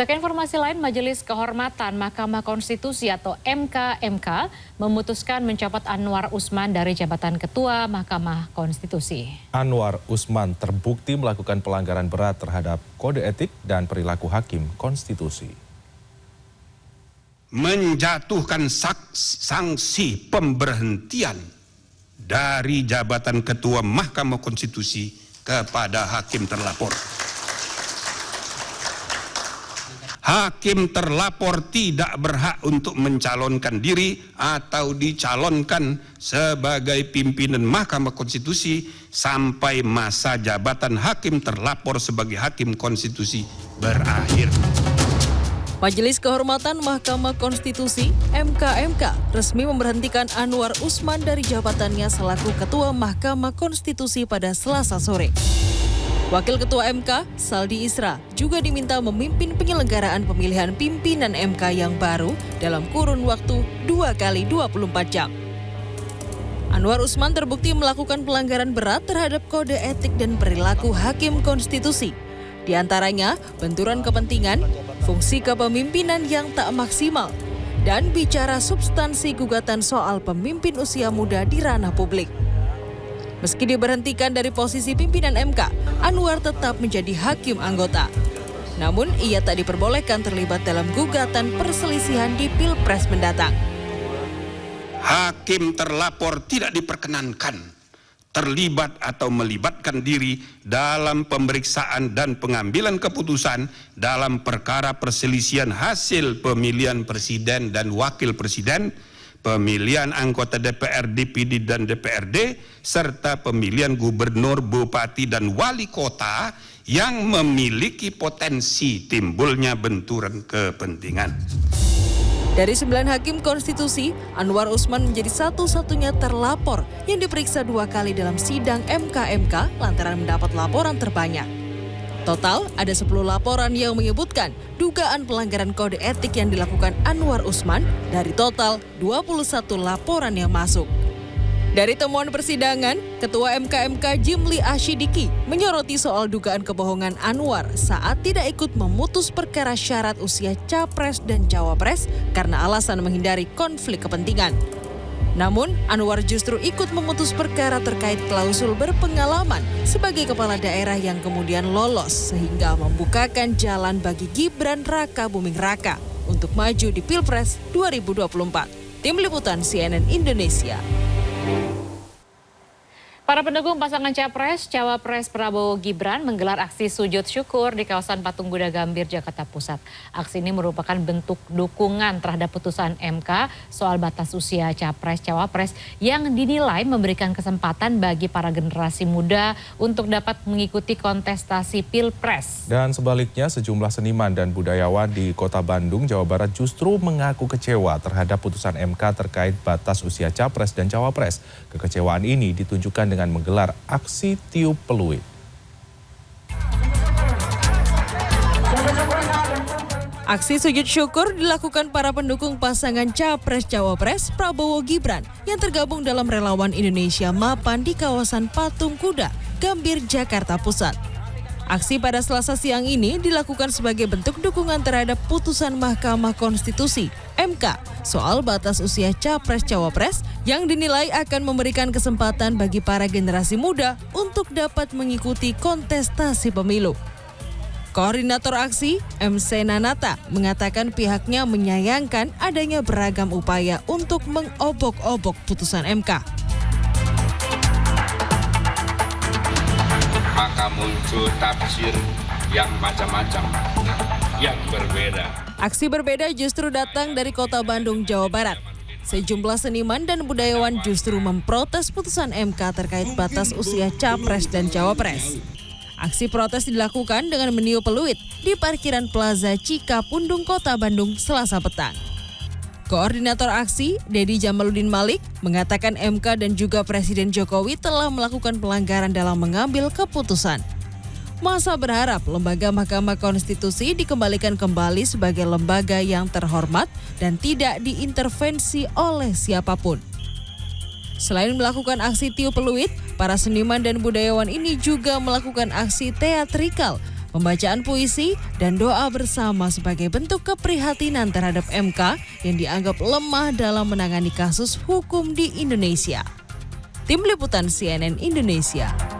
Kita ke informasi lain, Majelis Kehormatan Mahkamah Konstitusi atau MKMK memutuskan mencopot Anwar Usman dari jabatan Ketua Mahkamah Konstitusi. Anwar Usman terbukti melakukan pelanggaran berat terhadap kode etik dan perilaku hakim konstitusi. Menjatuhkan sanksi pemberhentian dari jabatan Ketua Mahkamah Konstitusi kepada hakim terlapor. Hakim terlapor tidak berhak untuk mencalonkan diri atau dicalonkan sebagai pimpinan Mahkamah Konstitusi sampai masa jabatan hakim terlapor sebagai hakim konstitusi berakhir. Majelis Kehormatan Mahkamah Konstitusi (MKMK) resmi memberhentikan Anwar Usman dari jabatannya selaku Ketua Mahkamah Konstitusi pada Selasa sore. Wakil Ketua MK, Saldi Isra, juga diminta memimpin penyelenggaraan pemilihan pimpinan MK yang baru dalam kurun waktu 2 kali 24 jam. Anwar Usman terbukti melakukan pelanggaran berat terhadap kode etik dan perilaku hakim konstitusi. Di antaranya, benturan kepentingan, fungsi kepemimpinan yang tak maksimal, dan bicara substansi gugatan soal pemimpin usia muda di ranah publik. Meski diberhentikan dari posisi pimpinan MK, Anwar tetap menjadi hakim anggota. Namun, ia tak diperbolehkan terlibat dalam gugatan perselisihan di Pilpres mendatang. Hakim terlapor tidak diperkenankan terlibat atau melibatkan diri dalam pemeriksaan dan pengambilan keputusan dalam perkara perselisihan hasil pemilihan presiden dan wakil presiden, pemilihan anggota DPR, DPD, dan DPRD, serta pemilihan gubernur, bupati, dan wali kota yang memiliki potensi timbulnya benturan kepentingan. Dari 9 hakim konstitusi, Anwar Usman menjadi satu-satunya terlapor yang diperiksa 2 kali dalam sidang MKMK lantaran mendapat laporan terbanyak. Total ada 10 laporan yang menyebutkan dugaan pelanggaran kode etik yang dilakukan Anwar Usman dari total 21 laporan yang masuk. Dari temuan persidangan, Ketua MKMK Jimli Asyidiki menyoroti soal dugaan kebohongan Anwar saat tidak ikut memutus perkara syarat usia Capres dan Cawapres karena alasan menghindari konflik kepentingan. Namun, Anwar justru ikut memutus perkara terkait klausul berpengalaman sebagai kepala daerah yang kemudian lolos sehingga membukakan jalan bagi Gibran Raka Buming Raka untuk maju di Pilpres 2024. Tim Liputan CNN Indonesia. Para pendukung pasangan Capres, Cawapres Prabowo Gibran menggelar aksi sujud syukur di kawasan Patung Kuda Gambir, Jakarta Pusat. Aksi ini merupakan bentuk dukungan terhadap putusan MK soal batas usia Capres-Cawapres yang dinilai memberikan kesempatan bagi para generasi muda untuk dapat mengikuti kontestasi Pilpres. Dan sebaliknya, sejumlah seniman dan budayawan di Kota Bandung, Jawa Barat justru mengaku kecewa terhadap putusan MK terkait batas usia Capres dan Cawapres. Kekecewaan ini ditunjukkan dengan menggelar aksi tiup peluit. Aksi sujud syukur dilakukan para pendukung pasangan Capres-Cawapres Prabowo Gibran yang tergabung dalam Relawan Indonesia Mapan di kawasan Patung Kuda Gambir, Jakarta Pusat. Aksi pada Selasa siang ini dilakukan sebagai bentuk dukungan terhadap putusan Mahkamah Konstitusi MK soal batas usia Capres-Cawapres yang dinilai akan memberikan kesempatan bagi para generasi muda untuk dapat mengikuti kontestasi pemilu. Koordinator aksi, MC Nanata, mengatakan pihaknya menyayangkan adanya beragam upaya untuk mengobok-obok putusan MK. Maka muncul tafsir yang macam-macam, yang berbeda. Aksi berbeda justru datang dari Kota Bandung, Jawa Barat. Sejumlah seniman dan budayawan justru memprotes putusan MK terkait batas usia Capres dan Cawapres. Aksi protes dilakukan dengan meniup peluit di parkiran Plaza Cikapundung, Kota Bandung, Selasa petang. Koordinator aksi, Dedi Jamaluddin Malik, mengatakan MK dan juga Presiden Jokowi telah melakukan pelanggaran dalam mengambil keputusan. Masa berharap lembaga Mahkamah Konstitusi dikembalikan kembali sebagai lembaga yang terhormat dan tidak diintervensi oleh siapapun. Selain melakukan aksi tiup peluit, para seniman dan budayawan ini juga melakukan aksi teatrikal pembacaan puisi, dan doa bersama sebagai bentuk keprihatinan terhadap MK yang dianggap lemah dalam menangani kasus hukum di Indonesia. Tim Liputan CNN Indonesia.